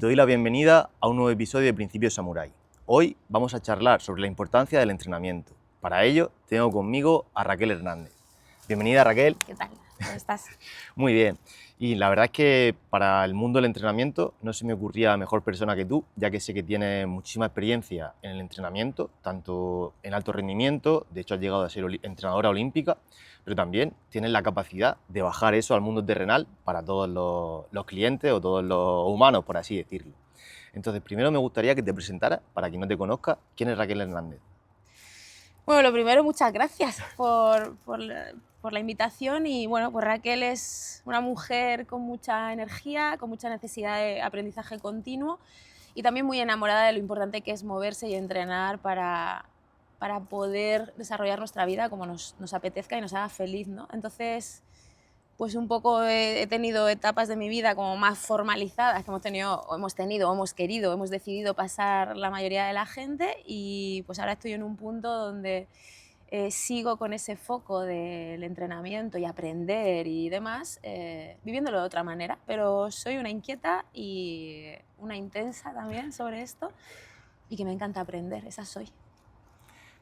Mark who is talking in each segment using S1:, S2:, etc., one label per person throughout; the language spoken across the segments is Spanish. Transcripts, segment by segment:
S1: te doy la bienvenida a un nuevo episodio de Principios Samurai. Hoy vamos a charlar sobre la importancia del entrenamiento. Para ello, tengo conmigo a Raquel Hernández. Bienvenida, Raquel.
S2: ¿Qué tal? ¿Cómo estás?
S1: Muy bien. Y la verdad es que para el mundo del entrenamiento no se me ocurría mejor persona que tú, ya que sé que tienes muchísima experiencia en el entrenamiento, tanto en alto rendimiento, de hecho has llegado a ser entrenadora olímpica, pero también tienes la capacidad de bajar eso al mundo terrenal para todos los clientes o todos los humanos, por así decirlo. Entonces, primero me gustaría que te presentaras, para quien no te conozca, ¿quién es Raquel Hernández?
S2: Bueno, lo primero, muchas gracias por la invitación y bueno, pues Raquel es una mujer con mucha energía, con mucha necesidad de aprendizaje continuo y también muy enamorada de lo importante que es moverse y entrenar para poder desarrollar nuestra vida como nos apetezca y nos haga feliz, ¿no? Entonces, pues un poco he tenido etapas de mi vida como más formalizadas que hemos querido, hemos decidido pasar la mayoría de la gente y pues ahora estoy en un punto donde sigo con ese foco del entrenamiento y aprender y demás, viviéndolo de otra manera, pero soy una inquieta y una intensa también sobre esto y que me encanta aprender, esa soy.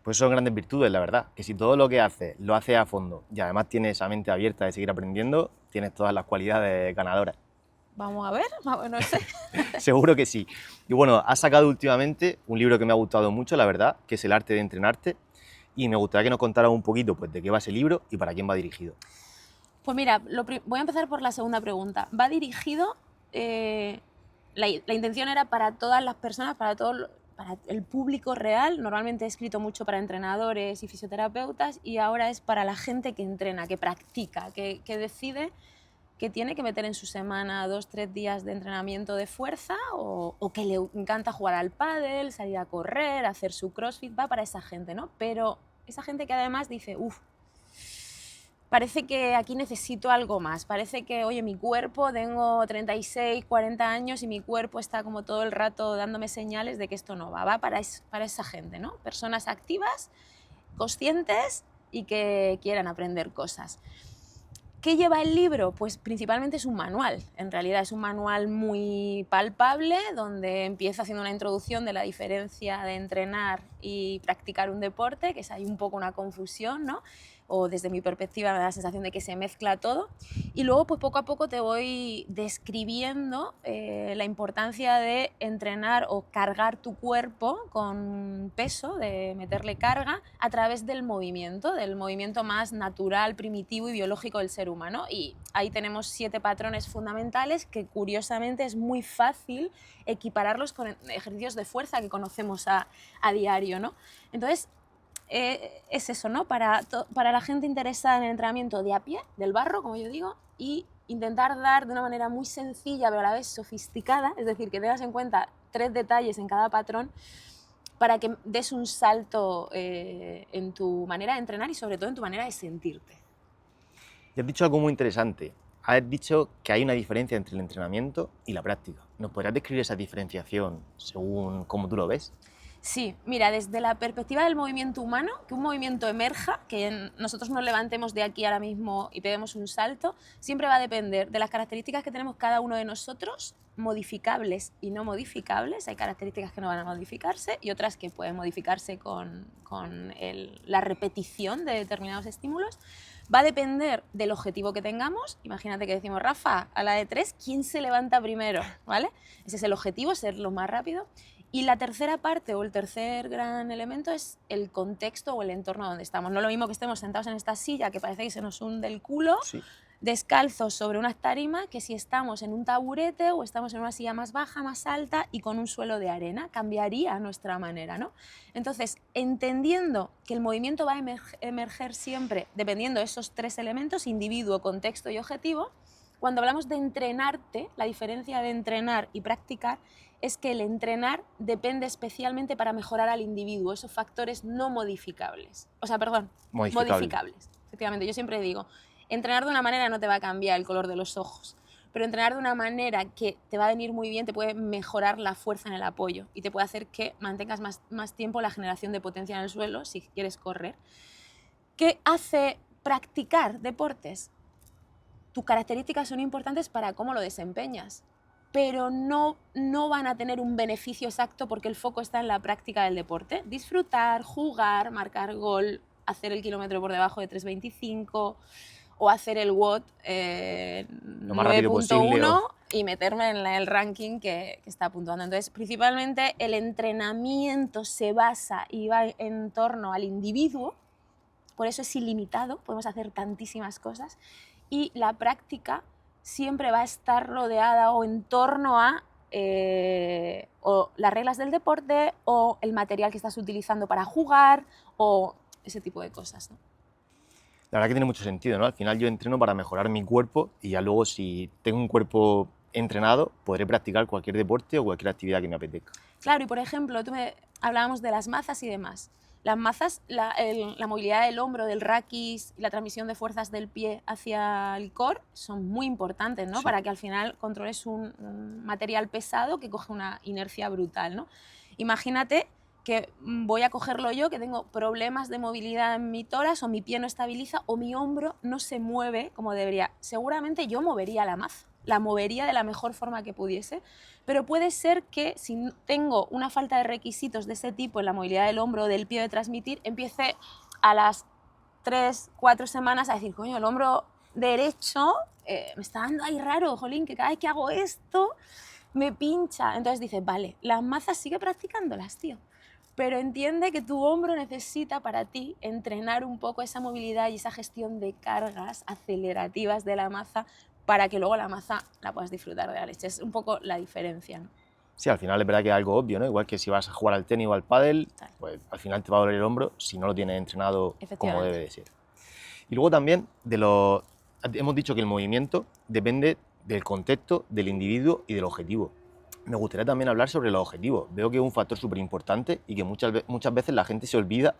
S1: Pues son grandes virtudes, la verdad, que si todo lo que haces lo haces a fondo y además tienes esa mente abierta de seguir aprendiendo, tienes todas las cualidades ganadoras.
S2: Vamos a ver, no sé.
S1: Seguro que sí. Y bueno, has sacado últimamente un libro que me ha gustado mucho, la verdad, que es El arte de entrenarte, y me gustaría que nos contaras un poquito pues, de qué va ese libro y para quién va dirigido.
S2: Pues mira, voy a empezar por la segunda pregunta. Va dirigido, la intención era para todas las personas, para el público real. Normalmente he escrito mucho para entrenadores y fisioterapeutas y ahora es para la gente que entrena, que practica, que decide que tiene que meter en su semana 2-3 días de entrenamiento de fuerza o que le encanta jugar al pádel, salir a correr, hacer su crossfit. Va para esa gente, ¿no? Pero esa gente que además dice, parece que aquí necesito algo más, parece que, oye, mi cuerpo, tengo 36, 40 años y mi cuerpo está como todo el rato dándome señales de que esto no va para esa gente, ¿no? Personas activas, conscientes y que quieran aprender cosas. ¿Qué lleva el libro? Pues principalmente es un manual, en realidad es un manual muy palpable donde empieza haciendo una introducción de la diferencia de entrenar y practicar un deporte, que es ahí un poco una confusión, ¿no? O desde mi perspectiva me da la sensación de que se mezcla todo y luego pues poco a poco te voy describiendo la importancia de entrenar o cargar tu cuerpo con peso, de meterle carga a través del movimiento más natural, primitivo y biológico del ser humano. Y ahí tenemos 7 patrones fundamentales que curiosamente es muy fácil equipararlos con ejercicios de fuerza que conocemos a diario, ¿no? Entonces, es eso, ¿no? Para la gente interesada en el entrenamiento de a pie, del barro, como yo digo, y intentar dar de una manera muy sencilla pero a la vez sofisticada, es decir, que tengas en cuenta 3 detalles en cada patrón para que des un salto en tu manera de entrenar y sobre todo en tu manera de sentirte.
S1: Y has dicho algo muy interesante. Has dicho que hay una diferencia entre el entrenamiento y la práctica. ¿Nos podrías describir esa diferenciación según cómo tú lo ves?
S2: Sí, mira, desde la perspectiva del movimiento humano, que un movimiento emerja, que nosotros nos levantemos de aquí ahora mismo y peguemos un salto, siempre va a depender de las características que tenemos cada uno de nosotros, modificables y no modificables. Hay características que no van a modificarse y otras que pueden modificarse con la repetición de determinados estímulos. Va a depender del objetivo que tengamos. Imagínate que decimos, Rafa, a la de 3, ¿quién se levanta primero? ¿Vale? Ese es el objetivo, ser lo más rápido. Y la tercera parte o el tercer gran elemento es el contexto o el entorno donde estamos. No es lo mismo que estemos sentados en esta silla que parece que se nos hunde el culo,
S1: Sí.
S2: descalzos sobre unas tarimas, que si estamos en un taburete o estamos en una silla más baja, más alta y con un suelo de arena, cambiaría nuestra manera, ¿no? Entonces, entendiendo que el movimiento va a emerger siempre dependiendo de esos 3 elementos, individuo, contexto y objetivo, cuando hablamos de entrenarte, la diferencia de entrenar y practicar es que el entrenar depende especialmente para mejorar al individuo, esos factores no modificables. Modificables. Efectivamente, yo siempre digo, entrenar de una manera no te va a cambiar el color de los ojos, pero entrenar de una manera que te va a venir muy bien te puede mejorar la fuerza en el apoyo y te puede hacer que mantengas más tiempo la generación de potencia en el suelo si quieres correr. ¿Qué hace practicar deportes? Tus características son importantes para cómo lo desempeñas. pero no van a tener un beneficio exacto porque el foco está en la práctica del deporte. Disfrutar, jugar, marcar gol, hacer el kilómetro por debajo de 3:25 o hacer el WOD
S1: Lo más rápido posible.
S2: 9.1 y meterme en el ranking que está puntuando. Entonces, principalmente el entrenamiento se basa y va en torno al individuo, por eso es ilimitado, podemos hacer tantísimas cosas, y la práctica siempre va a estar rodeada o en torno a o las reglas del deporte o el material que estás utilizando para jugar o ese tipo de cosas, ¿no?
S1: La verdad que tiene mucho sentido, ¿no? Al final yo entreno para mejorar mi cuerpo y ya luego si tengo un cuerpo entrenado podré practicar cualquier deporte o cualquier actividad que me apetezca.
S2: Claro, y por ejemplo, hablábamos de las mazas y demás. Las mazas, la movilidad del hombro, del raquis y la transmisión de fuerzas del pie hacia el core son muy importantes, ¿no?
S1: Sí.
S2: Para que al final controles un material pesado que coge una inercia brutal, ¿no? Imagínate que voy a cogerlo yo, que tengo problemas de movilidad en mi tórax o mi pie no estabiliza o mi hombro no se mueve como debería. Seguramente yo movería la maza, la movería de la mejor forma que pudiese, pero puede ser que si tengo una falta de requisitos de ese tipo en la movilidad del hombro o del pie de transmitir, empiece a las 3-4 semanas a decir, coño, el hombro derecho me está dando ahí raro, jolín, que cada vez que hago esto me pincha. Entonces dices, vale, las mazas sigue practicándolas, tío, pero entiende que tu hombro necesita para ti entrenar un poco esa movilidad y esa gestión de cargas acelerativas de la maza para que luego la maza la puedas disfrutar de la leche. Es un poco la diferencia, ¿no?
S1: Sí, al final es verdad que es algo obvio, ¿no? Igual que si vas a jugar al tenis o al pádel, pues al final te va a doler el hombro si no lo tienes entrenado como debe de ser. Y luego también hemos dicho que el movimiento depende del contexto, del individuo y del objetivo. Me gustaría también hablar sobre los objetivos. Veo que es un factor súper importante y que muchas veces la gente se olvida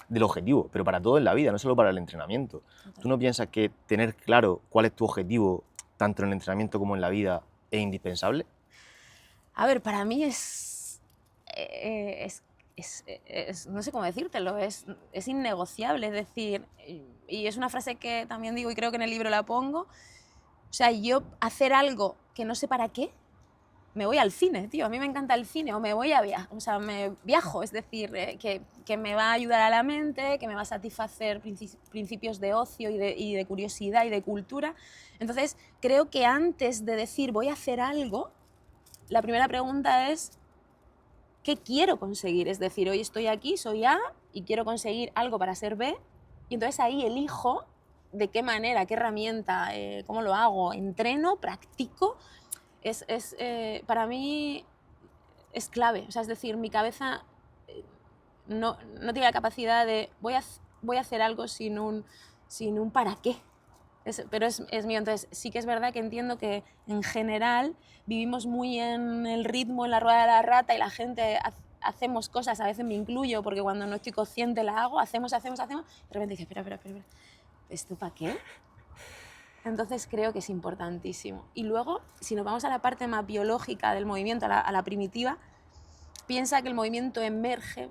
S1: del objetivo, pero para todo en la vida, no solo para el entrenamiento.
S2: Total.
S1: ¿Tú no piensas que tener claro cuál es tu objetivo, tanto en el entrenamiento como en la vida, es indispensable?
S2: A ver, para mí no sé cómo decírtelo, es innegociable, es decir, y es una frase que también digo y creo que en el libro la pongo, o sea, yo hacer algo que no sé para qué, me voy al cine, tío, a mí me encanta el cine, o me voy a viajar, o sea, me viajo, es decir, que me va a ayudar a la mente, que me va a satisfacer principios de ocio y de curiosidad y de cultura. Entonces, creo que antes de decir voy a hacer algo, la primera pregunta es ¿qué quiero conseguir? Es decir, hoy estoy aquí, soy A y quiero conseguir algo para ser B, y entonces ahí elijo de qué manera, qué herramienta, cómo lo hago, entreno, practico. Para mí es clave, o sea, es decir, mi cabeza no tiene la capacidad de voy a hacer algo sin un para qué. Pero es mío, entonces sí que es verdad que entiendo que en general vivimos muy en el ritmo, en la rueda de la rata y la gente hacemos cosas, a veces me incluyo porque cuando no estoy consciente la hago, hacemos, de repente dices, espera, ¿esto para qué? Entonces creo que es importantísimo. Y luego, si nos vamos a la parte más biológica del movimiento, a la primitiva, piensa que el movimiento emerge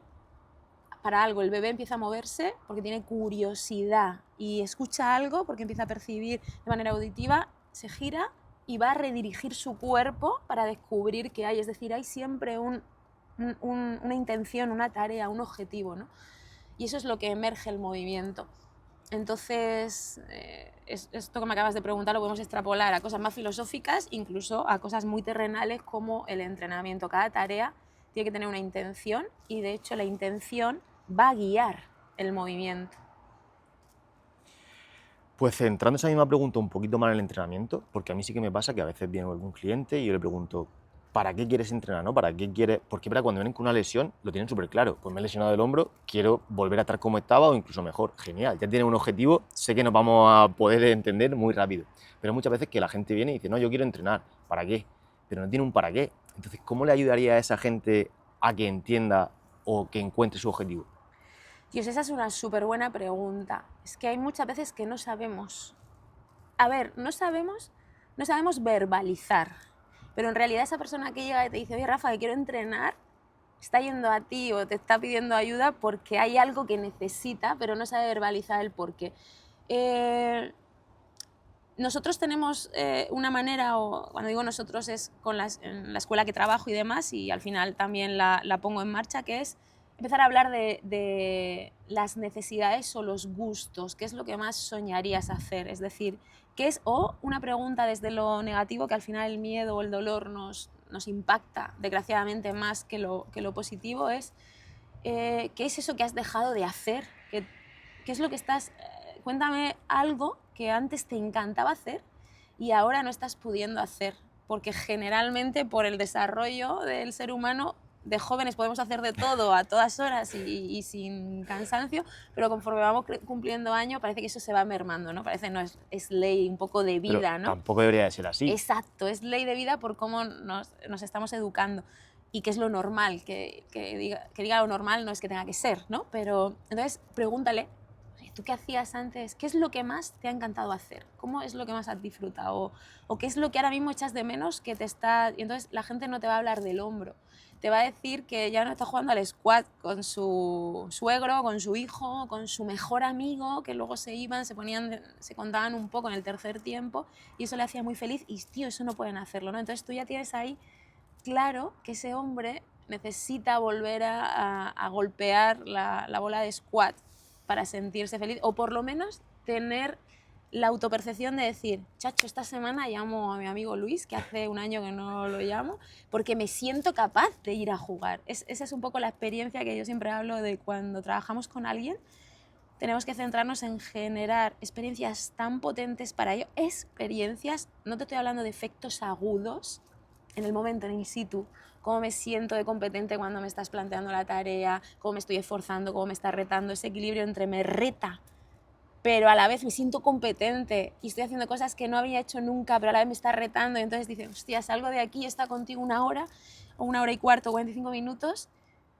S2: para algo. El bebé empieza a moverse porque tiene curiosidad y escucha algo porque empieza a percibir de manera auditiva, se gira y va a redirigir su cuerpo para descubrir qué hay. Es decir, hay siempre una intención, una tarea, un objetivo, ¿no? Y eso es lo que emerge el movimiento. Entonces, esto que me acabas de preguntar lo podemos extrapolar a cosas más filosóficas, incluso a cosas muy terrenales como el entrenamiento. Cada tarea tiene que tener una intención y, de hecho, la intención va a guiar el movimiento.
S1: Pues centrando esa misma pregunta un poquito más en el entrenamiento, porque a mí sí que me pasa que a veces viene algún cliente y yo le pregunto, ¿para qué quieres entrenar? ¿No? ¿Para qué quieres? Porque cuando vienen con una lesión lo tienen súper claro. Pues me he lesionado el hombro, quiero volver a estar como estaba o incluso mejor. Genial, ya tienen un objetivo, sé que nos vamos a poder entender muy rápido. Pero muchas veces que la gente viene y dice, no, yo quiero entrenar, ¿para qué? Pero no tiene un para qué. Entonces, ¿cómo le ayudaría a esa gente a que entienda o que encuentre su objetivo?
S2: Dios, esa es una súper buena pregunta. Es que hay muchas veces que no sabemos. A ver, no sabemos verbalizar. Pero en realidad esa persona que llega y te dice, oye Rafa, que quiero entrenar, está yendo a ti o te está pidiendo ayuda porque hay algo que necesita, pero no sabe verbalizar el porqué. nosotros tenemos una manera, o cuando digo nosotros es en la escuela que trabajo y demás, y al final también la pongo en marcha, que es empezar a hablar de las necesidades o los gustos, qué es lo que más soñarías hacer, es decir, qué es, o una pregunta desde lo negativo, que al final el miedo o el dolor nos impacta desgraciadamente más que lo positivo, es ¿qué es eso que has dejado de hacer? ¿Qué es lo que estás... cuéntame algo que antes te encantaba hacer y ahora no estás pudiendo hacer, porque generalmente por el desarrollo del ser humano de jóvenes podemos hacer de todo a todas horas y sin cansancio, pero conforme vamos cumpliendo años parece que eso se va mermando, ¿no? Parece no es ley un poco de
S1: Pero
S2: vida, ¿no?
S1: tampoco debería de ser así.
S2: Exacto, es ley de vida por cómo nos estamos educando y que es lo normal, que diga lo normal no es que tenga que ser, ¿no? Pero entonces pregúntale, ¿tú qué hacías antes? ¿Qué es lo que más te ha encantado hacer? ¿Cómo es lo que más has disfrutado? ¿O qué es lo que ahora mismo echas de menos que te está...? Y entonces la gente no te va a hablar del hombro, te va a decir que ya no está jugando al squad con su suegro, con su hijo, con su mejor amigo, que luego se iban, se contaban un poco en el tercer tiempo y eso le hacía muy feliz y, tío, eso no pueden hacerlo, ¿no? Entonces tú ya tienes ahí claro que ese hombre necesita volver a golpear la bola de squat para sentirse feliz, o por lo menos tener la autopercepción de decir, chacho, esta semana llamo a mi amigo Luis, que hace un año que no lo llamo, porque me siento capaz de ir a jugar. Esa es un poco la experiencia que yo siempre hablo de cuando trabajamos con alguien. Tenemos que centrarnos en generar experiencias tan potentes para ello. Experiencias, no te estoy hablando de efectos agudos, en el momento, en in situ, cómo me siento de competente cuando me estás planteando la tarea, cómo me estoy esforzando, cómo me estás retando, ese equilibrio entre me reta, pero a la vez me siento competente y estoy haciendo cosas que no había hecho nunca, pero a la vez me está retando, y entonces dices, hostia, salgo de aquí, está contigo una hora, o una hora y cuarto, 45 minutos,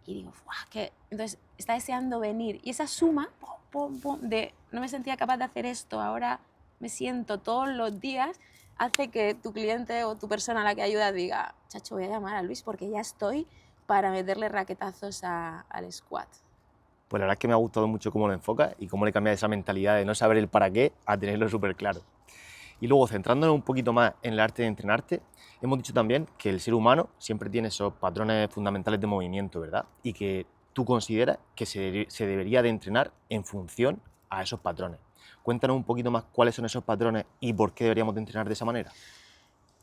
S2: y digo, ¡buah! Que entonces está deseando venir. Y esa suma, pum, pum, pum, de no me sentía capaz de hacer esto, ahora me siento todos los días, hace que tu cliente o tu persona a la que ayuda diga, chacho, voy a llamar a Luis porque ya estoy para meterle raquetazos al squat.
S1: Pues la verdad es que me ha gustado mucho cómo lo enfocas y cómo le cambias esa mentalidad de no saber el para qué a tenerlo súper claro. Y luego, centrándonos un poquito más en el arte de entrenarte, hemos dicho también que el ser humano siempre tiene esos patrones fundamentales de movimiento, ¿verdad? Y que tú consideras que se debería de entrenar en función a esos patrones. Cuéntanos un poquito más cuáles son esos patrones y por qué deberíamos de entrenar de esa manera.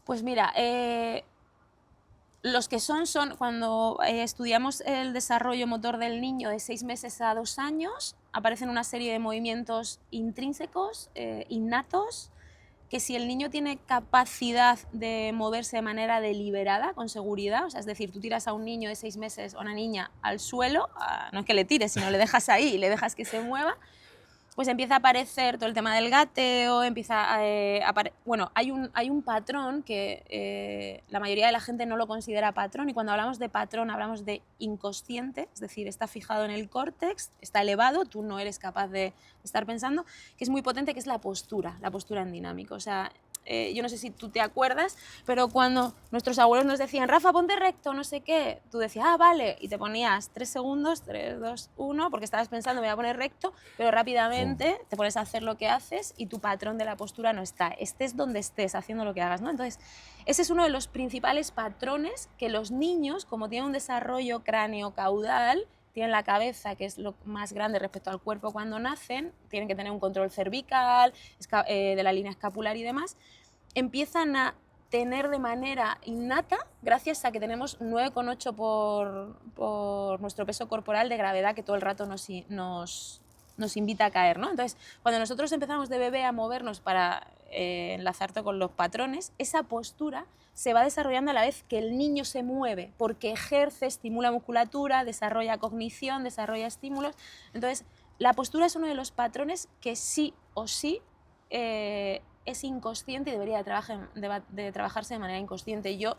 S2: Pues mira, los que son cuando estudiamos el desarrollo motor del niño de 6 meses a 2 años, aparecen una serie de movimientos intrínsecos, innatos, que si el niño tiene capacidad de moverse de manera deliberada, con seguridad, o sea, es decir, tú tiras a un niño de 6 meses o a una niña al suelo, no es que le tires, sino le dejas ahí y le dejas que se mueva, pues empieza a aparecer todo el tema del gateo, bueno, hay un patrón que la mayoría de la gente no lo considera patrón, y cuando hablamos de patrón hablamos de inconsciente, es decir, está fijado en el córtex, está elevado, tú no eres capaz de estar pensando, que es muy potente, que es la postura en dinámico. O sea, yo no sé si tú te acuerdas, pero cuando nuestros abuelos nos decían, Rafa, ponte recto, no sé qué, tú decías, vale, y te ponías 3 segundos, 3, 2, 1, porque estabas pensando, me voy a poner recto, pero rápidamente te pones a hacer lo que haces y tu patrón de la postura no está, estés donde estés, haciendo lo que hagas, ¿no? Entonces, ese es uno de los principales patrones que los niños, como tienen un desarrollo cráneo-caudal, tienen la cabeza, que es lo más grande respecto al cuerpo cuando nacen, tienen que tener un control cervical, de la línea escapular y demás, empiezan a tener de manera innata, gracias a que tenemos 9,8 por nuestro peso corporal de gravedad que todo el rato nos invita a caer, ¿no? Entonces, cuando nosotros empezamos de bebé a movernos para enlazarte con los patrones, esa postura se va desarrollando a la vez que el niño se mueve, porque ejerce, estimula musculatura, desarrolla cognición, desarrolla estímulos. Entonces, la postura es uno de los patrones que sí o sí es inconsciente y debería de trabajarse de manera inconsciente. Yo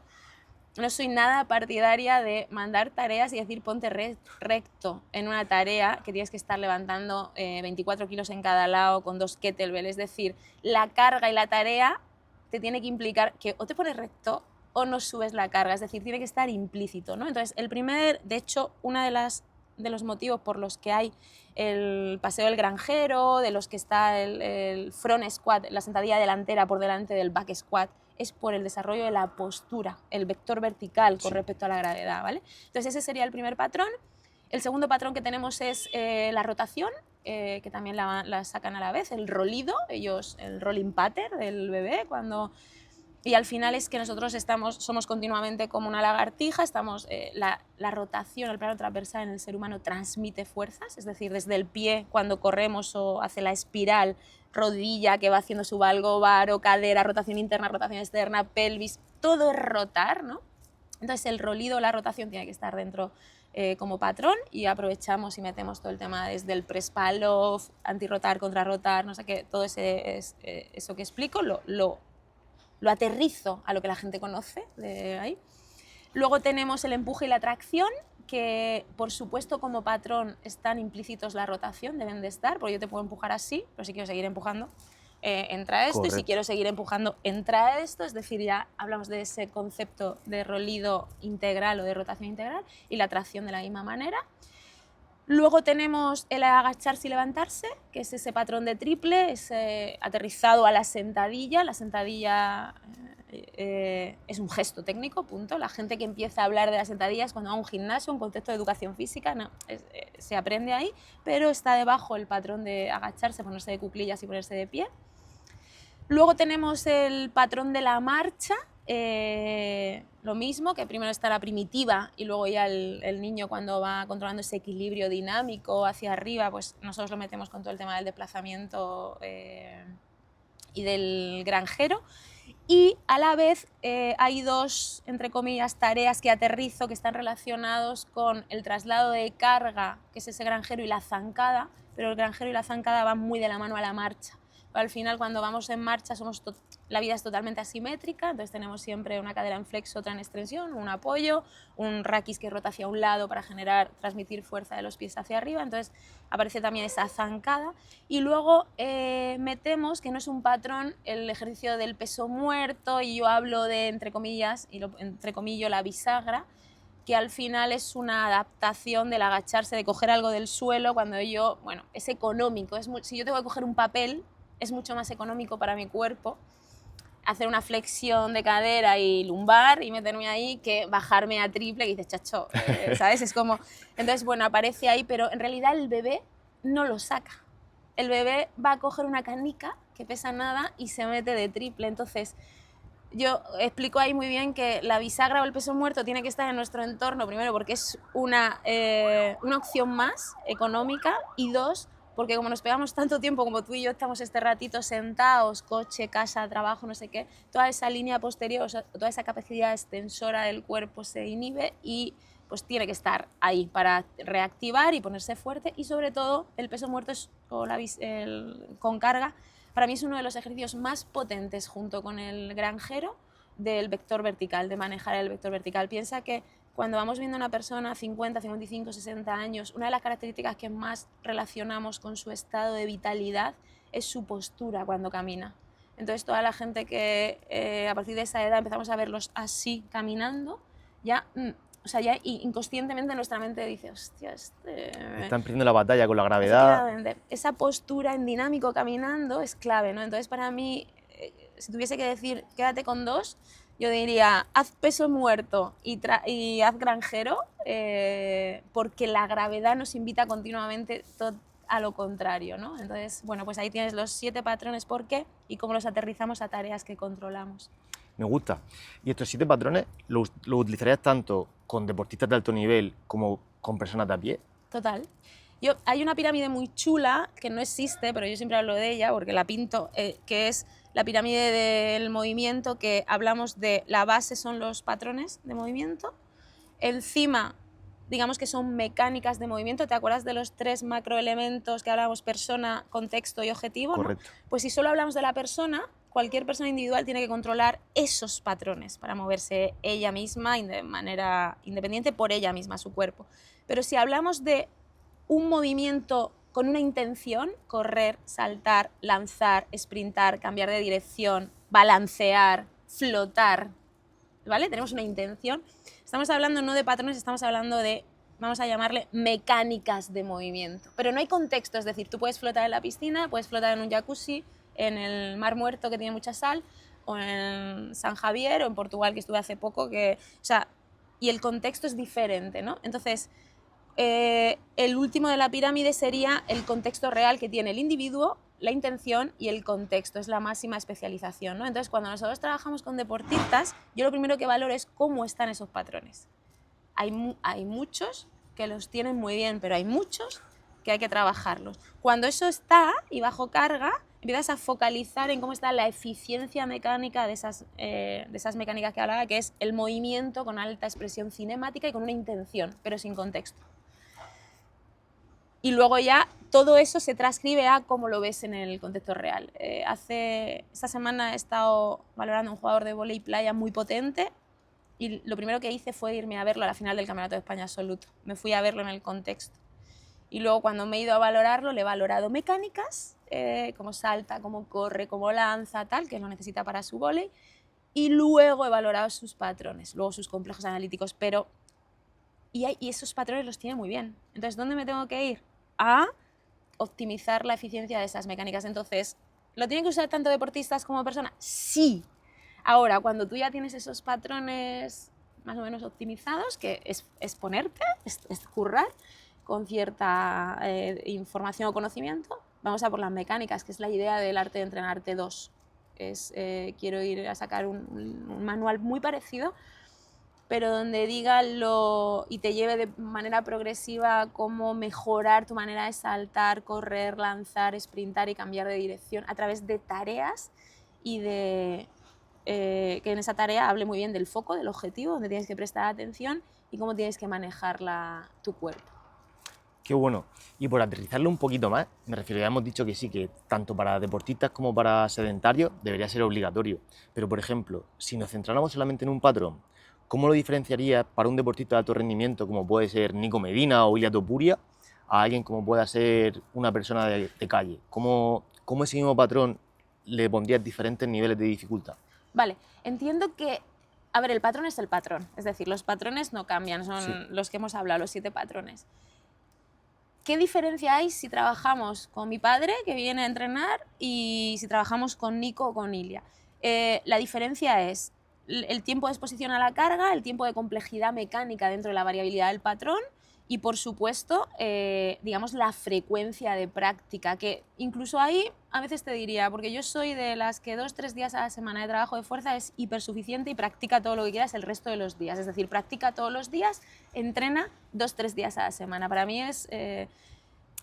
S2: no soy nada partidaria de mandar tareas y decir ponte recto en una tarea que tienes que estar levantando 24 kilos en cada lado con 2 kettlebells. Es decir, la carga y la tarea te tiene que implicar que o te pones recto o no subes la carga. Es decir, tiene que estar implícito, ¿no? Entonces, de hecho, una de las de los motivos por los que hay el paseo del granjero, de los que está el front squat, la sentadilla delantera por delante del back squat, es por el desarrollo de la postura, el vector vertical con respecto a la gravedad, ¿vale? Entonces ese sería el primer patrón. El segundo patrón que tenemos es la rotación, que también la sacan a la vez, el rolido, ellos, el rolling pattern del bebé, y al final es que nosotros somos continuamente como una lagartija, la rotación, el plano transversal en el ser humano transmite fuerzas, es decir, desde el pie cuando corremos o hace la espiral, rodilla que va haciendo su valgo varo, cadera, rotación interna, rotación externa, pelvis, todo es rotar, ¿no? Entonces el rolido, la rotación tiene que estar dentro como patrón y aprovechamos y metemos todo el tema desde el press pull-off, anti-rotar, contra-rotar, no sé qué, todo eso que explico lo aterrizo a lo que la gente conoce de ahí. Luego tenemos el empuje y la tracción, que por supuesto como patrón están implícitos la rotación, deben de estar, porque yo te puedo empujar así, pero si quiero seguir empujando, entra esto, correcto. Y si quiero seguir empujando, entra esto, es decir, ya hablamos de ese concepto de rolido integral o de rotación integral, y la tracción de la misma manera. Luego tenemos el agacharse y levantarse, que es ese patrón de triple, aterrizado a la sentadilla. La sentadilla es un gesto técnico, punto. La gente que empieza a hablar de la sentadilla es cuando va a un gimnasio, un contexto de educación física, no, se aprende ahí, pero está debajo el patrón de agacharse, ponerse de cuclillas y ponerse de pie. Luego tenemos el patrón de la marcha, lo mismo, que primero está la primitiva y luego ya el niño cuando va controlando ese equilibrio dinámico hacia arriba, pues nosotros lo metemos con todo el tema del desplazamiento y del granjero. Y a la vez hay dos, entre comillas, tareas que aterrizo que están relacionados con el traslado de carga, que es ese granjero, y la zancada, pero el granjero y la zancada van muy de la mano a la marcha. Al final, cuando vamos en marcha, la vida es totalmente asimétrica, entonces tenemos siempre una cadera en flexo, otra en extensión, un apoyo, un raquis que rota hacia un lado para transmitir fuerza de los pies hacia arriba, entonces aparece también esa zancada. Y luego metemos, que no es un patrón, el ejercicio del peso muerto, y yo hablo de, entre comillas, entre comillas, la bisagra, que al final es una adaptación del agacharse, de coger algo del suelo, cuando es económico, si yo tengo que coger un papel, es mucho más económico para mi cuerpo hacer una flexión de cadera y lumbar y meterme ahí que bajarme a triple, que dices, chacho, ¿sabes? Es como... Entonces, bueno, aparece ahí, pero en realidad el bebé no lo saca. El bebé va a coger una canica que pesa nada y se mete de triple. Entonces, yo explico ahí muy bien que la bisagra o el peso muerto tiene que estar en nuestro entorno, primero porque es una opción más económica, y dos, porque como nos pegamos tanto tiempo como tú y yo estamos este ratito sentados, coche, casa, trabajo, no sé qué, toda esa línea posterior, o sea, toda esa capacidad extensora del cuerpo se inhibe y pues tiene que estar ahí para reactivar y ponerse fuerte. Y sobre todo el peso muerto con carga, para mí es uno de los ejercicios más potentes junto con el granjero del vector vertical, de manejar el vector vertical. Piensa que cuando vamos viendo a una persona 50, 55, 60 años, una de las características que más relacionamos con su estado de vitalidad es su postura cuando camina. Entonces toda la gente que a partir de esa edad empezamos a verlos así caminando, ya inconscientemente nuestra mente dice, hostia,
S1: están perdiendo la batalla con la gravedad.
S2: Esa postura en dinámico caminando es clave, ¿no? Entonces para mí, si tuviese que decir, quédate con dos, yo diría, haz peso muerto y haz granjero, porque la gravedad nos invita continuamente a lo contrario, ¿no? Entonces, bueno, pues ahí tienes los 7 patrones por qué y cómo los aterrizamos a tareas que controlamos.
S1: Me gusta. Y estos 7 patrones los utilizarías tanto con deportistas de alto nivel como con personas de a pie.
S2: Total. Hay una pirámide muy chula que no existe, pero yo siempre hablo de ella porque la pinto, que es la pirámide del movimiento, que hablamos de la base son los patrones de movimiento, encima digamos que son mecánicas de movimiento. ¿Te acuerdas de los 3 macroelementos que hablábamos? Persona, contexto y objetivo,
S1: correcto,
S2: ¿no? Pues si solo hablamos de la persona, cualquier persona individual tiene que controlar esos patrones para moverse ella misma de manera independiente por ella misma, su cuerpo. Pero si hablamos de un movimiento con una intención, correr, saltar, lanzar, sprintar, cambiar de dirección, balancear, flotar, ¿vale? Tenemos una intención. Estamos hablando no de patrones, estamos hablando de vamos a llamarle mecánicas de movimiento. Pero no hay contexto, es decir, tú puedes flotar en la piscina, puedes flotar en un jacuzzi, en el Mar Muerto, que tiene mucha sal, o en San Javier, o en Portugal, que estuve hace poco, y el contexto es diferente, ¿no? Entonces, el último de la pirámide sería el contexto real que tiene el individuo, la intención y el contexto, es la máxima especialización, ¿no? Entonces, cuando nosotros trabajamos con deportistas, yo lo primero que valoro es cómo están esos patrones. Hay muchos que los tienen muy bien, pero hay muchos que hay que trabajarlos. Cuando eso está y bajo carga, empiezas a focalizar en cómo está la eficiencia mecánica de esas mecánicas que hablaba, que es el movimiento con alta expresión cinemática y con una intención, pero sin contexto. Y luego ya todo eso se transcribe a cómo lo ves en el contexto real. Esta semana he estado valorando un jugador de vóley playa muy potente y lo primero que hice fue irme a verlo a la final del Campeonato de España absoluto. Me fui a verlo en el contexto. Y luego cuando me he ido a valorarlo, le he valorado mecánicas, cómo salta, cómo corre, cómo lanza, tal, que lo necesita para su vóley. Y luego he valorado sus patrones, luego sus complejos analíticos, y esos patrones los tiene muy bien. Entonces, ¿dónde me tengo que ir? A optimizar la eficiencia de esas mecánicas. Entonces, ¿lo tienen que usar tanto deportistas como personas? Sí. Ahora, cuando tú ya tienes esos patrones más o menos optimizados, que es ponerte, es currar con cierta información o conocimiento, vamos a por las mecánicas, que es la idea del arte de entrenarte 2. Quiero ir a sacar un manual muy parecido, pero donde diga y te lleve de manera progresiva cómo mejorar tu manera de saltar, correr, lanzar, sprintar y cambiar de dirección a través de tareas y que en esa tarea hable muy bien del foco, del objetivo, donde tienes que prestar atención y cómo tienes que manejar tu cuerpo.
S1: Qué bueno. Y por aterrizarlo un poquito más, me refiero, ya hemos dicho que sí, que tanto para deportistas como para sedentarios debería ser obligatorio. Pero, por ejemplo, si nos centráramos solamente en un patrón, ¿cómo lo diferenciarías para un deportista de alto rendimiento como puede ser Nico Medina o Ilia Topuria a alguien como pueda ser una persona de calle? ¿Cómo ese mismo patrón le pondrías diferentes niveles de dificultad?
S2: Vale, entiendo que, a ver, el patrón es el patrón, es decir, los patrones no cambian, son
S1: Sí.
S2: los que hemos hablado, los 7 patrones. ¿Qué diferencia hay si trabajamos con mi padre, que viene a entrenar, y si trabajamos con Nico o con Ilia? La diferencia es el tiempo de exposición a la carga, el tiempo de complejidad mecánica dentro de la variabilidad del patrón y, por supuesto, digamos, la frecuencia de práctica, que incluso ahí a veces te diría, porque yo soy de las que 2-3 días a la semana de trabajo de fuerza es hipersuficiente y practica todo lo que quieras el resto de los días. Es decir, practica todos los días, entrena 2-3 días a la semana. Para mí es...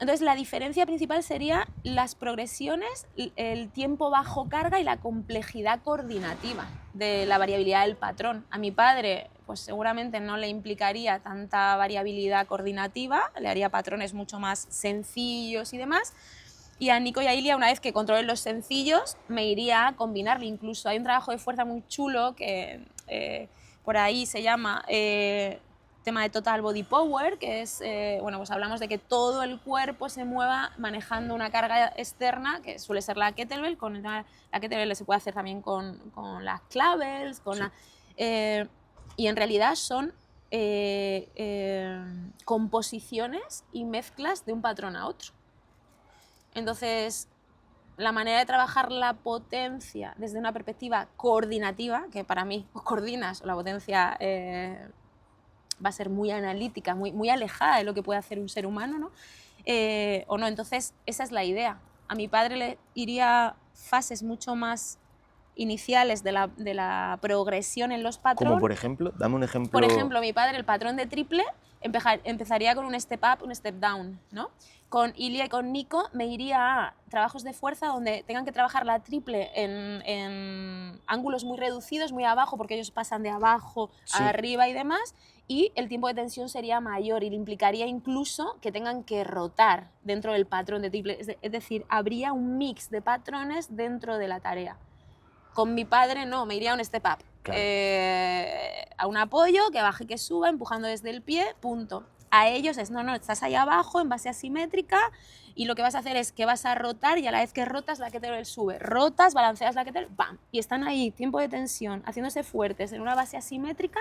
S2: Entonces, la diferencia principal sería las progresiones, el tiempo bajo carga y la complejidad coordinativa de la variabilidad del patrón. A mi padre, pues seguramente no le implicaría tanta variabilidad coordinativa, le haría patrones mucho más sencillos y demás. Y a Nico y a Ilia, una vez que controlen los sencillos, me iría a combinarlo. Incluso hay un trabajo de fuerza muy chulo que por ahí se llama... tema de Total Body Power, que es, bueno, pues hablamos de que todo el cuerpo se mueva manejando una carga externa, que suele ser la kettlebell. Con el tema de la kettlebell se puede hacer también con las claves,
S1: Sí.
S2: y en realidad son composiciones y mezclas de un patrón a otro. Entonces, la manera de trabajar la potencia desde una perspectiva coordinativa, que para mí o coordinas o la potencia va a ser muy analítica, muy alejada de lo que puede hacer un ser humano, ¿no? O no, entonces esa es la idea. A mi padre le iría fases mucho más iniciales de la progresión en los patrones.
S1: Como por ejemplo, dame un ejemplo.
S2: Por ejemplo, mi padre, el patrón de triple, empezaría con un step up, un step down, ¿no? Con Ilia y con Nico me iría a trabajos de fuerza donde tengan que trabajar la triple en ángulos muy reducidos, muy abajo, porque ellos pasan de abajo a arriba y demás, y el tiempo de tensión sería mayor y le implicaría incluso que tengan que rotar dentro del patrón de triple. Es decir, habría un mix de patrones dentro de la tarea. Con mi padre no, me iría a un step up.
S1: Claro.
S2: A un apoyo, que baje, que suba, empujando desde el pie, punto. A ellos es, no, estás ahí abajo en base asimétrica y lo que vas a hacer es que vas a rotar y a la vez que rotas la kettlebell sube. Rotas, balanceas la kettlebell, ¡bam! Y están ahí, tiempo de tensión, haciéndose fuertes en una base asimétrica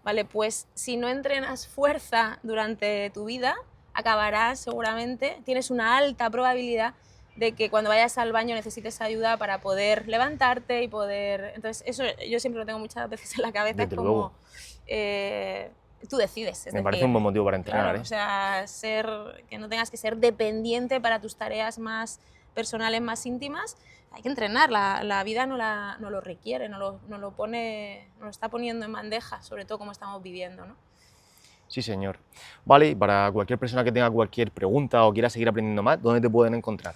S2: ¿vale? Pues si no entrenas fuerza durante tu vida, acabarás seguramente, tienes una alta probabilidad de que cuando vayas al baño necesites ayuda para poder levantarte y poder... Entonces, eso yo siempre lo tengo muchas veces en la cabeza,
S1: Desde
S2: es como...
S1: luego.
S2: Tú decides, es
S1: Me parece
S2: decir,
S1: un buen motivo para entrenar,
S2: claro,
S1: ¿eh?
S2: o sea, que no tengas que ser dependiente para tus tareas más personales, más íntimas. Hay que entrenar, la vida no lo requiere, no lo está poniendo en bandeja, sobre todo como estamos viviendo, ¿no?
S1: Sí, señor. Vale, y para cualquier persona que tenga cualquier pregunta o quiera seguir aprendiendo más, ¿dónde te pueden encontrar?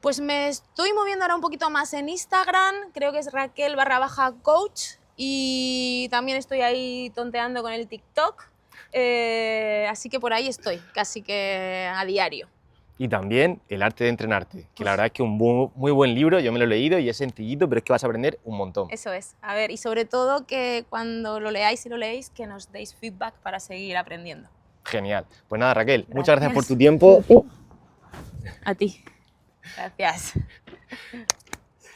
S2: Pues me estoy moviendo ahora un poquito más en Instagram, creo que es Raquel_coach, y también estoy ahí tonteando con el TikTok, así que por ahí estoy, casi que a diario.
S1: Y también El arte de entrenarte, que la
S2: Uf.
S1: verdad es que es un muy buen libro, yo me lo he leído y es sencillito, pero es que vas a aprender un montón.
S2: Eso es, a ver, y sobre todo que cuando lo leáis y lo leéis, que nos deis feedback para seguir aprendiendo.
S1: Genial. Pues nada, Raquel,
S2: Gracias.
S1: muchas gracias por tu tiempo.
S2: A ti. Gracias.